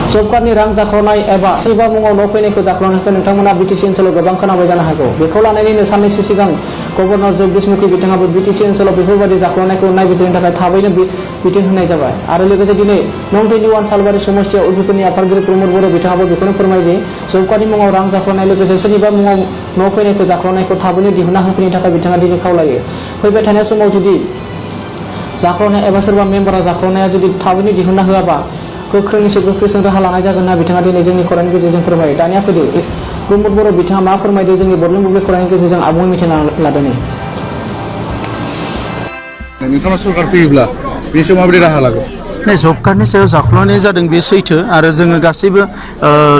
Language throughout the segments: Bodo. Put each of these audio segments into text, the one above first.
सरकारनि रां जाख्ल'नाय एबा सोरबा मुङाव न' फैनायखौ जाख्ल'नायखौ नोंथांमोना बिटिसि ओनसोलाव गोबां खोनाबाय जानो हागौ। बेखौ लानानैनो साननैसो सिगां गभर्नर जगदीश मुखी बिथाङाबो बिटिसि ओनसोलाव बेफोरबायदि जाख्ल'नायखौ नायबिजिरनो थाखाय थाबैनो बिथोन होनाय जाबाय। आरो लोगोसे दिनै नं 21 सालबारि समस्तियाव उइपिपिनि आफादगिरि प्रमद बर' बिथाङाबो बेखौनो फोरमायो जे सरकारनि मुङाव रां जाख्ल'नाय लोगोसे सोरनिबा मुङाव न' फैनायखौ जाख्ल'नायखौ थाबैनो दिहुनना होफैनो थाखाय बिथाङा दिनै खावलायो। फैबाय थानाय समाव जुदि जाख्ल'नाय एबा सोरबा मेम्बारा जाख्ल'नाया जुदि थाबैनो दिहुनना होआबा गोख्रोंनिसो गोख्रैसिन राहा लानाय जागोन होनना बिथाङा दिनै जोंनि खौरांनि गेजेरजों फोरमायो। दानिया फैदो प्रमद बर' बिथाङा मा फोरमायदों जोंनि बड'लेण्ड बुब्लि खौरांनि गेजेरजों आबुङै मिथिना लादों। नोंथाङा सरकार फैयोब्ला बेनि सायाव माबोरै राहा लागोन? जब कार्डनि सायाव जाख्ल'नाय जादों बे सैथो आरो जोङो गासैबो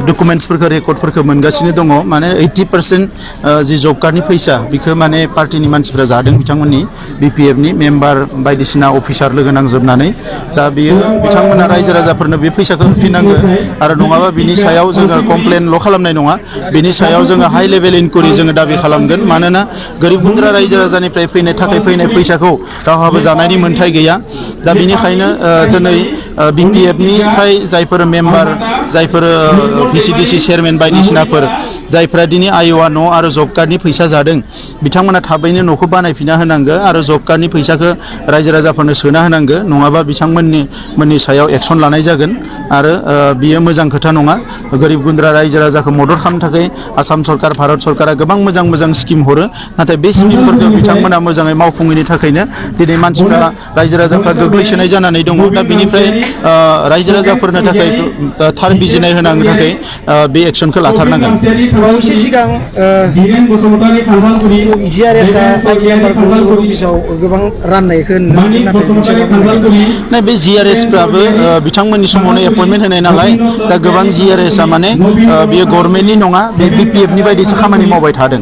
डकुमेन्ट्सफोरखौ रेकर्डफोरखौ मोनगासिनो दङ। माने 80% जि जब कार्डनि फैसा बेखौ माने पार्टिनि मानसिफ्रा जादों बिथांमोननि बिपिएफनि मेम्बार बायदिसिना अफिसार लोगो नांजोबनानै। दा बियो बिथांमोना रायजो राजाफोरनो बे फैसाखौ होफिननांगौ आरो नङाबा बिनि सायाव जोङो कमप्लेनल' खालामनाय नङा, बिनि सायाव जोङो हाइ लेभेल इनकुवारि जोङो दाबि खालामगोन। मानोना गोरिब गुन्द्रा रायजो राजानिफ्राय फैनाय फैनाय फैसाखौ रावहाबो जानायनि मोन्थाय गैया। दा बिनिखायनो दिनै बिपिएफनिफ्राय जायफोर मेम्बार जायफोर भिसिडिसि चेयारमेन बायदिसिनाफोर जायफोरा दिनै आइअआ न' आरो जब कार्डनि फैसा जादों बिथांमोना थाबैनो न'खौ बानायफिनना होनांगौ आरो जब कार्डनि फैसाखौ रायजो राजाफोरनो सोना होनांगौ, नङाबा बिथांमोननि सायाव एक्सन लानाय जागोन आरो बियो मोजां खोथा नङा। गोरिब गुन्द्रा रायजो राजाखौ मदद खालामनो थाखाय आसाम सरकार भारत सरकारा गोबां मोजां मोजां स्किम हरो, नाथाय बे स्किमफोरखौ बिथांमोना मोजाङै मावफुङैनि थाखायनो दिनै मानसिफ्रा रायजो राजाफ्रा गोग्लैसोनाय जानानै दङ। दा बिनिफ्राय रायजो राजाफोरनो थाखाय थार बिजिरनाय होनांगौ थाखाय बे एक्सनखौ लाथारनांगोन। बावैसो सिगां GRS आइडि नाम्बारखौ अफिसाव गोबां राननायखौ नाथाय बे GRSफ्राबो बिथांमोननि समावनो एपइन्टमेन्ट होनाय नालाय, दा गोबां GRSआ माने बियो गभर्नमेन्टनि नङा, बे बिपिएफनि बायदिसो खामानि मावबाय थादों।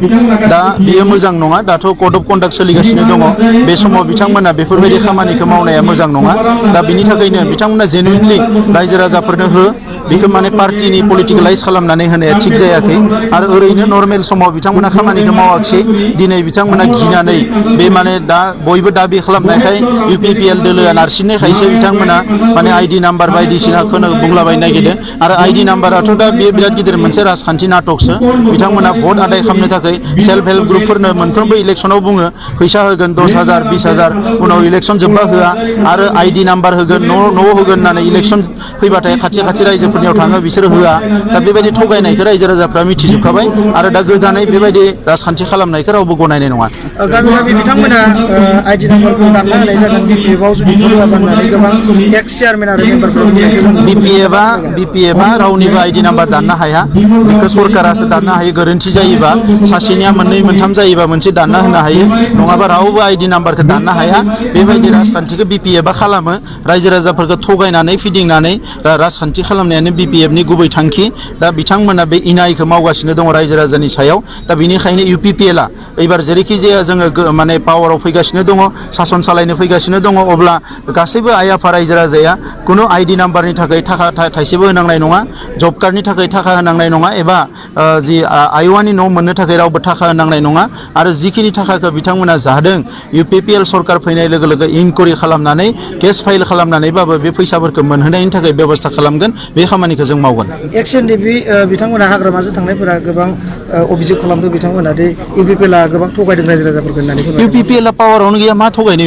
दा बियो मोजां नङा। दाथ' कड अफ कन्डाक्ट सोलिगासिनो दङ। बे समाव बिथांमोना बेफोरबायदि खामानिखौ मावनाया मोजां नङा। दा बिनि थाखायनो बिथांमोना जेनुइनलि रायजो राजाफोरनो हो, बेखौ माने पार्टिनि पलिटिकेलाइज खालामनानै होनाया थिग जायाखै आरो ओरैनो नर्मेल समाव बिथांमोना खामानिखौ मावाखिसै। दिनै बिथांमोना गिनानै बे माने दा बयबो दाबि खालामनायखाय इउपिपिएल दोलोआ नारसिननायखायसो बिथांमोना माने आइडि नाम्बार बायदिसिनाखौ बुंलाबायनो नागिरदों। आरो आइडि नाम्बाराथ' दा बे बिराद गिदिर मोनसे राजखान्थि नाटकसो। बिथांमोना भट आदाय खालामनो थाखाय सेल्फ हेल्प ग्रुपफोरनो मोनफ्रोमबो इलेक्सनाव बुङो फैसा होगोन 10,000 20,000, उनाव इलेक्सन जोब्बा होआ आरो आइडि नाम्बार होगोन न'आव होगोन होननानै इलेक्सन फैबाथाय खाथि खाथि रायजोफोरनियाव थाङो, बिसोरो होआ। दा बेबायदि थगायनायखौ रायजो राजाफ्रा मिथिजोबखाबाय आरो दा गोदानै बेबायदि राजखान्थि खालामनायखौ रावबो गनायनाय नङा। गामि गामि बिथांमोना आइडि नाम्बारखौ दानना होनाय जागोन बिपिएफआव जुदि होआबा होननानै गोबां एक्स चेयारमेन आरो मेम्बारफोर बिपिएफआ रावनिबो आइडि नाम्बार दाननो हाया, बेखौ सरकारासो दाननो हायो। गोरोन्थि जायोबा सासेनिया मोननै मोनथाम जायोबा मोनसे दानना होनो हायो, नङाबा रावबो आइडि नाम्बारखौ दाननो हाया। बेबायदि राजखान्थिखौ बिपिएफआ खालामो। रायजो राजाफोरखौ थगायनानै फिदिंनानै राजखान्थि खालामनायानो बिपिएफनि गुबै थांखि। दा बिथांमोना बे इनायखौ मावगासिनो दङ रायजो राजानि सायाव। दा बेनिखायनो इउपिपिएलआ एबार जेरैखि जाया जोङो माने पावाराव फैगासिनो दङ, सासन सालायनो फैगासिनो दङ, अब्ला गासैबो आइ आफा रायजो राजाया खुनु आइडि नाम्बारनि थाखाय थाखा थाइसेबो होनांनाय नङा, जब कार्डनि थाखाय थाखा होनांनाय नङा एबा जि आइअआनि न' मोननो थाखाय रावबो थाखा होनांनाय नङा। आरो जिखिनि थाखाखौ बिथांमोना जादों इउपिपिएल सरकार फैनाय लोगो लोगो इनकुवारि खालामनानै केस फाइल खालामनानैबाबो बे फैसाफोरखौ मोनहोनायनि थाखाय बेब'स्था खालामगोन। बे खामानिखौ जों मावगोन। एक्सएनडि बिथांमोना हाग्रामाजों थांनायफोरा गोबां अभियोग खालामदों बिथांमोना दि इउपिपिएलआ गोबां थगायदों रायजो राजाफोरखौ होननानै। इउपिपिएलआ पावारावनो गैया, मा थगायनो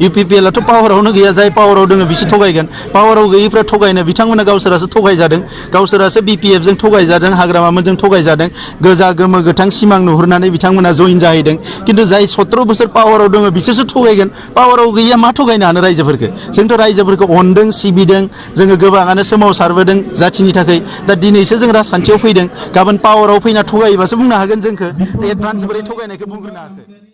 इउपिपिएलआथ' पावारावनो गैया। जाय पावाराव दङ बिसोर थगायगोन। पावाराव गैयैफ्रा थगायनो बिथांमोना गावसोरासो थगायजादों, गावसोरासो बिपिएफजों थगायजादों, हाग्रामामोनजों थगायजादों। गोजा गोमो गोथां सिमां नुहुरनानै बिथांमोना जइन जाहैदों। खिन्थु जाय 17 बोसोर पावाराव दङ बिसोरसो थगायगोन। पावाराव गैया मा थगायनो हानो रायजोफोरखौ। जोंथ' रायजोफोरखौ अनदों सिबिदों, जोङो गोबाङानो सोमावसारबोदों जाथिनि थाखाय। दा दिनैसो जों राजखान्थियाव फैदों, गाबोन पावाराव फैना थगायोबासो बुंनो हागोन जोंखौ एडभान्स बोरै थगायनायखौ बुंग्रोनो हाखो।